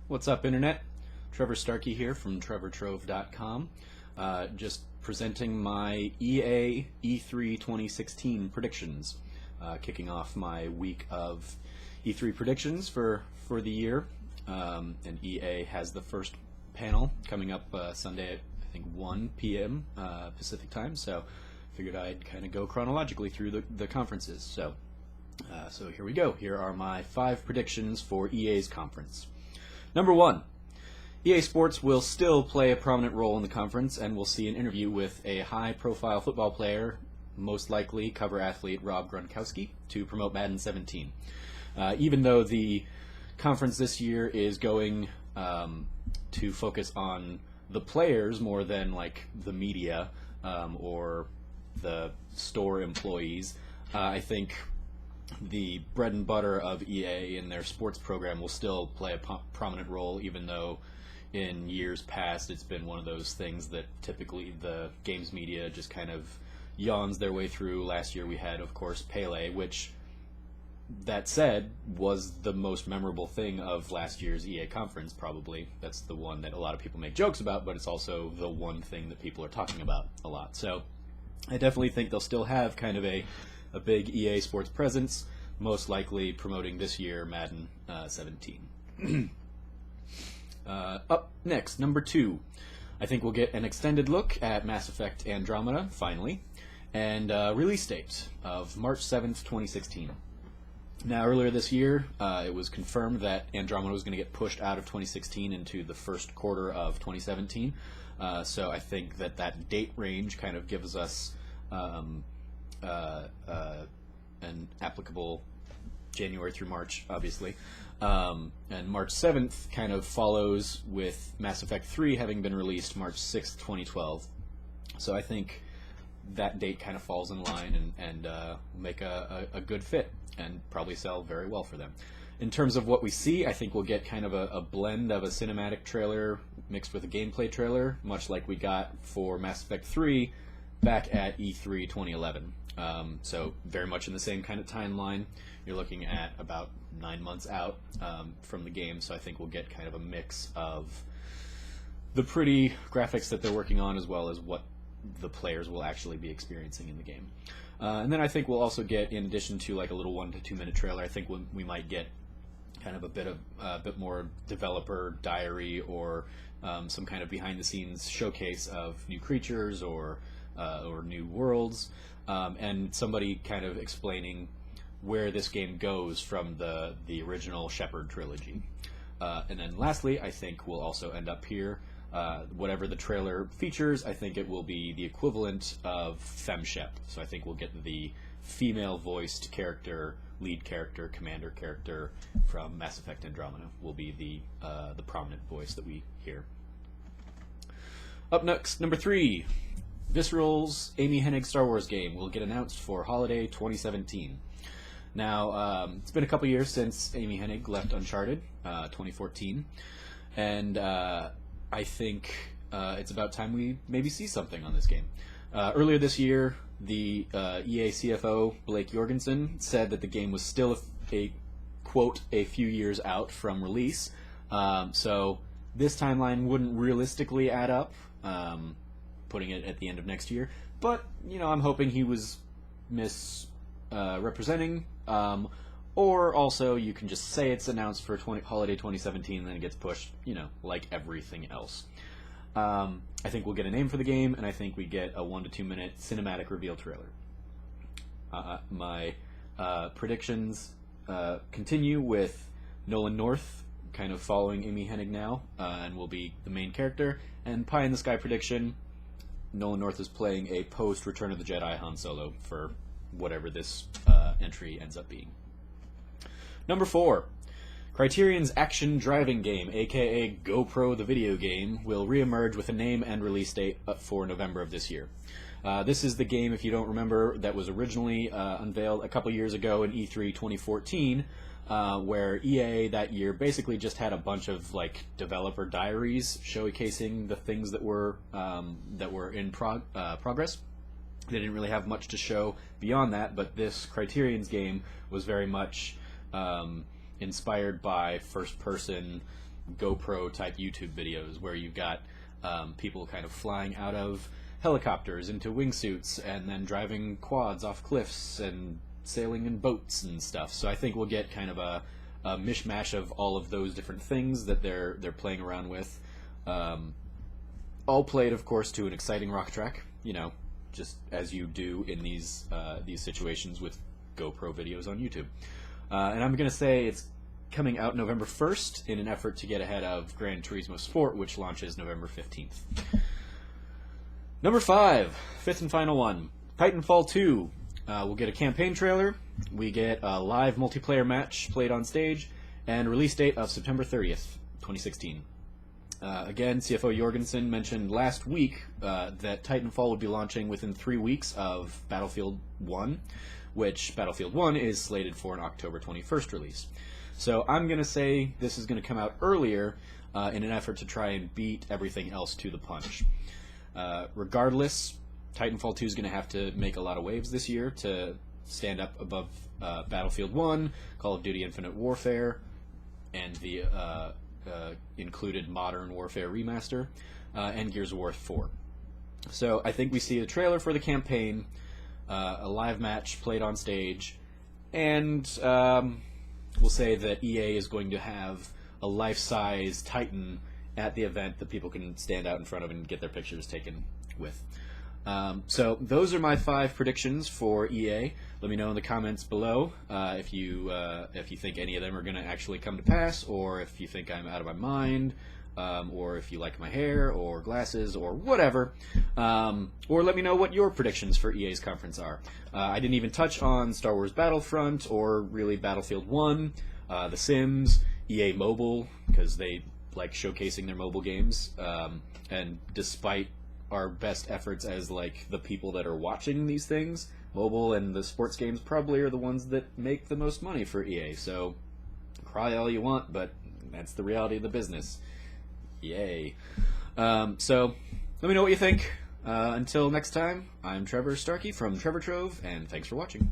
What's up, Internet? Trevor Starkey here from TrevorTrove.com. Just presenting my EA E3 2016 predictions. Kicking off my week of E3 predictions for the year. And EA has the first panel coming up Sunday at, I think, 1 p.m. Pacific time. So figured I'd kind of go chronologically through the conferences. So here we go. Here are my 5 predictions for EA's conference. Number 1, EA Sports will still play a prominent role in the conference, and we'll see an interview with a high-profile football player, most likely cover athlete Rob Gronkowski, to promote Madden 17. Even though the conference this year is going to focus on the players more than like the media or the store employees, I think the bread and butter of EA in their sports program will still play a prominent role, even though in years past it's been one of those things that typically the games media just kind of yawns their way through. Last year we had, of course, Pele, which, that said, was the most memorable thing of last year's EA conference, probably. That's the one that a lot of people make jokes about, but it's also the one thing that people are talking about a lot. So I definitely think they'll still have kind of a big EA Sports presence, most likely promoting this year Madden 17. Up next, number 2. I think we'll get an extended look at Mass Effect Andromeda, finally, and release date of March 7th, 2016. Now, earlier this year, it was confirmed that Andromeda was going to get pushed out of 2016 into the first quarter of 2017, so I think that date range kind of gives us an applicable January through March, obviously. And March 7th kind of follows with Mass Effect 3 having been released March 6th, 2012. So I think that date kind of falls in line and make a good fit and probably sell very well for them. In terms of what we see, I think we'll get kind of a blend of a cinematic trailer mixed with a gameplay trailer, much like we got for Mass Effect 3 back at E3 2011. So very much in the same kind of timeline. You're looking at about 9 months out from the game, so I think we'll get kind of a mix of the pretty graphics that they're working on as well as what the players will actually be experiencing in the game. And then I think we'll also get, in addition to like a little 1 to 2 minute trailer, I think we might get kind of a bit more developer diary or some kind of behind the scenes showcase of new creatures or new worlds, and somebody kind of explaining where this game goes from the original Shepard trilogy. And then lastly, I think we'll also end up here, whatever the trailer features, I think it will be the equivalent of FemShep. So I think we'll get the female-voiced character, lead character, commander character from Mass Effect Andromeda will be the prominent voice that we hear. Up next, number 3. Visceral's Amy Hennig Star Wars game will get announced for holiday 2017. Now, it's been a couple years since Amy Hennig left Uncharted, 2014, and I think it's about time we maybe see something on this game. Earlier this year, the EA CFO, Blake Jorgensen, said that the game was still quote, a few years out from release, so this timeline wouldn't realistically add up, putting it at the end of next year, but, you know, I'm hoping he was misrepresenting, or also you can just say it's announced for holiday 2017 and then it gets pushed, you know, like everything else. I think we'll get a name for the game, and I think we get a 1 to 2 minute cinematic reveal trailer. My predictions continue with Nolan North kind of following Amy Hennig now, and will be the main character, and pie in the sky prediction, Nolan North is playing a post Return of the Jedi Han Solo for whatever this entry ends up being. Number 4. Criterion's action driving game, aka GoPro the video game, will reemerge with a name and release date for November of this year. This is the game, if you don't remember, that was originally unveiled a couple years ago in E3 2014, where EA that year basically just had a bunch of like developer diaries showcasing the things that were in progress. They didn't really have much to show beyond that, but this Criterion's game was very much inspired by first-person GoPro type YouTube videos where you've got people kind of flying out of helicopters into wingsuits and then driving quads off cliffs and sailing in boats and stuff. So I think we'll get kind of a mishmash of all of those different things that they're playing around with. All played, of course, to an exciting rock track, you know, just as you do in these situations with GoPro videos on YouTube. And I'm going to say it's coming out November 1st in an effort to get ahead of Gran Turismo Sport, which launches November 15th. Number 5, fifth and final one, Titanfall 2. We'll get a campaign trailer, we get a live multiplayer match played on stage, and release date of September 30th, 2016. Again, CFO Jorgensen mentioned last week that Titanfall would be launching within 3 weeks of Battlefield 1, which Battlefield 1 is slated for an October 21st release. So I'm going to say this is going to come out earlier in an effort to try and beat everything else to the punch. Regardless, Titanfall 2 is going to have to make a lot of waves this year to stand up above Battlefield 1, Call of Duty Infinite Warfare, and the included Modern Warfare Remaster, and Gears of War 4. So I think we see a trailer for the campaign, a live match played on stage, and we'll say that EA is going to have a life-size Titan at the event that people can stand out in front of and get their pictures taken with. So those are my 5 predictions for EA. Let me know in the comments below if you think any of them are going to actually come to pass, or if you think I'm out of my mind, or if you like my hair or glasses or whatever. Or let me know what your predictions for EA's conference are. I didn't even touch on Star Wars Battlefront or really Battlefield 1, The Sims, EA Mobile, because they like showcasing their mobile games, and despite our best efforts as like the people that are watching these things, mobile and the sports games probably are the ones that make the most money for EA. So cry all you want, but that's the reality of the business. Yay. So let me know what you think. Until next time, I'm Trevor Starkey from Trevor Trove, and thanks for watching.